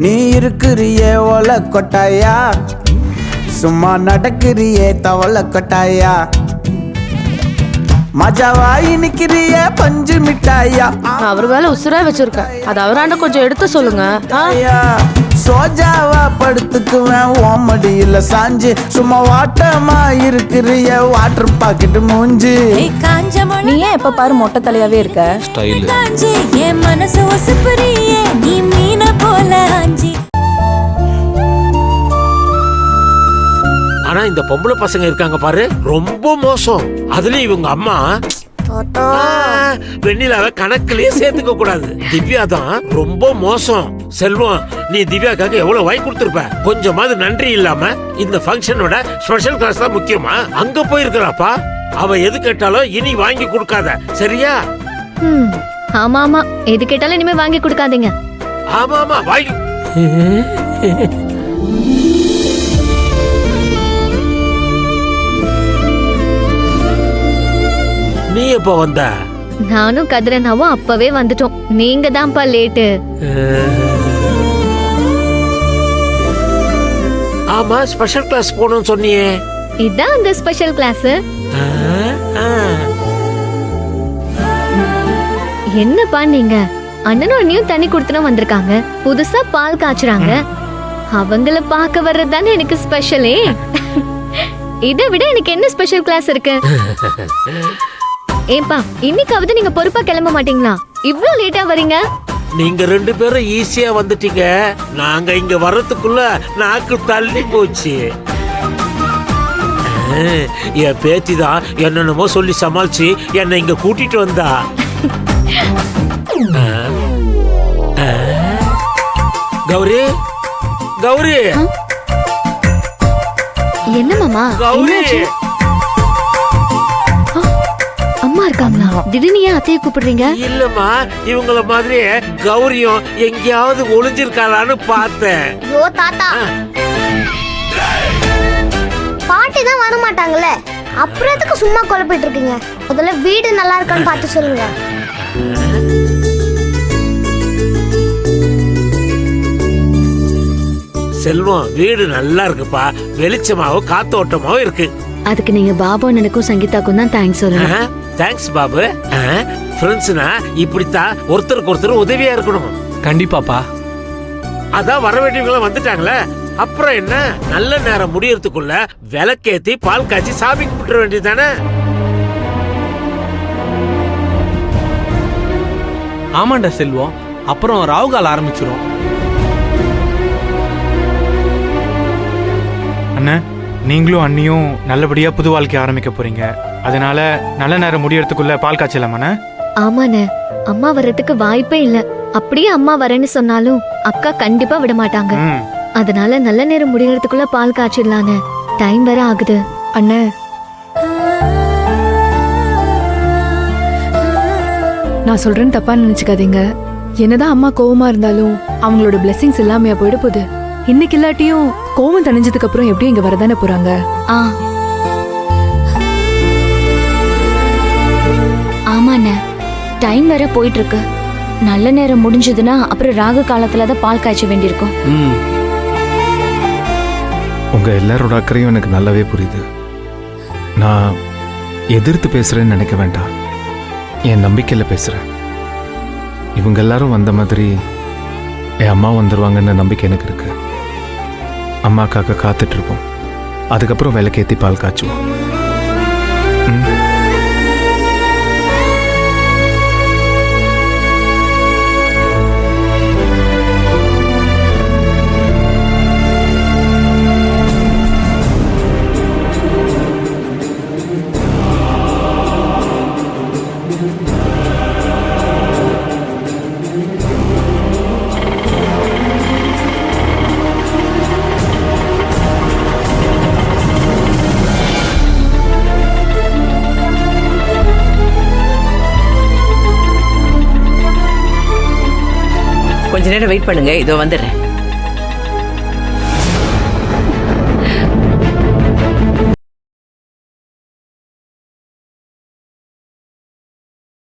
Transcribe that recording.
நீ இருக்கிறியே ஓல கொட்டாயா, சும்மா நடக்கிறியே தவள கொட்டாயா, மஜாவாயி நிக்கிறியே பஞ்சு மிட்டாயா. அவர் வேலை உசுரா வச்சிருக்கேன், அது அவராண்ட கொஞ்சம் எடுத்து சொல்லுங்க. சோஜாவா படுத்துக்குவேன் ஓமடியில சாஞ்சு, சும்மா வாட்டமா இருக்கிறிய வாட்டர் பாக்கெட் மூஞ்சி. நீ ஏன் எப்ப பாரு மொட்டை தலையாவே இருக்க? ஸ்டைல் என் மனசு ஒசுப்புறியே நீ மீன போல ஆஞ்சி. ஆனா இந்த பொம்பளை பசங்க இருக்காங்க பாரு, ரொம்ப மோசம். அதுலயும் இவங்க அம்மா வெண்ணிலாவை கணக்குலயே சேர்த்துக்க கூடாது. திவ்யா தான் ரொம்ப மோசம். செல்வம், நீ திவ்யாக்காக எவ்வளவு வாங்கி கொடுத்திருப்ப. கொஞ்சமாவது நன்றி இல்லாம இந்த ஃபங்க்ஷனோட ஸ்பெஷல் கிளாஸ் தான் முக்கியமா அங்க போயிருக்கிறாப்பா. அவ எது கேட்டாலும் இனி வாங்கி கொடுக்காத, சரியா? ஆமா ஆமா, எது கேட்டாலும் இனிமே வாங்கி கொடுக்காதீங்க. ஆமா ஆமா வாங்கி. நீ எப்ப வந்த? நானும் கதிரனாவும் அப்பவே வந்துட்டோம். நீங்க தான்ப்பா லேட்டு. ஆமா, ஸ்பெஷல் கிளாஸ் போகணும்னு சொன்னியே. இதான் அந்த ஸ்பெஷல் கிளாஸ். என்னப்பா நீங்க? அண்ணனும் அண்ணியும் தண்ணி கொடுத்துனா வந்திருக்காங்க, புதுசா பால் காய்ச்சுறாங்க. அவங்கள பார்க்க வர்றதுதானே எனக்கு ஸ்பெஷலே. இதை விட எனக்கு என்ன ஸ்பெஷல் கிளாஸ் இருக்கு? ஏப்பா, இன்னைக்காவது நீங்க பொறுப்பா கிளம்ப மாட்டீங்களா? இவ்ளோ லேட்டா வரீங்க. நீங்க ரெண்டு பேரும் ஈஸியா வந்துட்டீங்க, நாங்க இங்க வர்றதுக்குள்ள நாக்கு தள்ளி போச்சு. என் பேத்தி தான் என்னென்னமோ சொல்லி சமாளிச்சு என்னை இங்க கூட்டிட்டு வந்தா. கௌரி, கௌரி, என்ன மாமா? கௌரி, அம்மா இருக்காங்களா? திடீர்னு ஏன் அத்தையை கூப்பிடுறீங்க? இல்லம்மா, இவங்கள மாதிரி கௌரியும் எங்கேயாவது ஒளிஞ்சிருக்காளான்னு பார்த்தேன். ஓ தாத்தா, பாட்டி தான் வர மாட்டாங்களே, அப்புறம் எதுக்கு சும்மா குழப்பிட்டு இருக்கீங்க? முதல்ல வீடு நல்லா இருக்கான்னு பார்த்து சொல்லுங்க. செல்வம், வீடு நல்லா இருக்குப்பா, வெளிச்சமாவும் காத்தோட்டமாவும் இருக்கு. அதுக்கு நீங்க பாபு அண்ணனுக்கும் சங்கீதாக்கும் தான் தேங்க்ஸ் சொல்லணும். தேங்க்ஸ் பாபு. ஃப்ரெண்ட்ஸ்னா இப்படித்தான் ஒருத்தருக்கு ஒருத்தர் உதவியா இருக்கணும். கண்டிப்பாப்பா. அதான் வர வேண்டியவங்க வந்துட்டாங்களே, அப்புறம் என்ன? நல்ல நேரம் முடியறதுக்குள்ள விளக்கேத்தி பால் காய்ச்சி சாமி கும்பிட வேண்டியதானே? ஆமாண்டா செல்வம், அப்புறம் ராவுகால் ஆரம்பிச்சிரும். அண்ணா, நீங்களும் அண்ணியும் நல்லபடியா புது வாழ்க்கை ஆரம்பிக்க போறீங்க. அதனால நல்ல நேரம் முடியறதுக்குள்ள பால் காய்ச்சலாமாண்ணே? ஆமாண்ணே, அம்மா வர்றதுக்கு வாய்ப்பே இல்ல. அப்படியே அம்மா வரேன்னு சொன்னாலும் அக்கா கண்டிப்பா விட மாட்டாங்க. அதனால நல்ல நேரம் முடியறதுக்குள்ள பால் காய்ச்சிடலான்னு. டைம் வேற ஆகுது. அண்ணே, நான் சொல்றேன்னு தப்பா நினைச்சுக்காதீங்க. என்னதான் அம்மா கோவமா இருந்தாலும் அவங்களோட பிளெஸிங்ஸ் இல்லாமையா போயிட போகுது. இன்னைக்கு இல்லாட்டியும் கோவம் தணிஞ்சதுக்கு அப்புறம் எப்படியும் இங்க வரதானே போறாங்க. ஆமாண்ணே, டைம் வேற போயிட்டு இருக்கு. நல்ல நேரம் முடிஞ்சதுன்னா அப்புறம் ராகு காலத்துல தான் பால் காய்ச்ச வேண்டியிருக்கும். உங்க எல்லாரோட அக்கறையும் எனக்கு நல்லாவே புரியுது. நான் எதிர்த்து பேசுறேன்னு நினைக்க வேண்டாம், என் நம்பிக்கையில பேசுறேன். இவங்க எல்லாரும் வந்த மாதிரி என் அம்மா வந்துருவாங்கன்னு நம்பிக்கை எனக்கு இருக்கு. அம்மாக்காக காத்துட்டு இருப்போம். அதுக்கப்புறம் விளக்கேத்தி பால் காய்ச்சுவோம். கொஞ்ச நேரம் வெயிட் பண்ணுங்க, இதோ வந்துடுறேன்.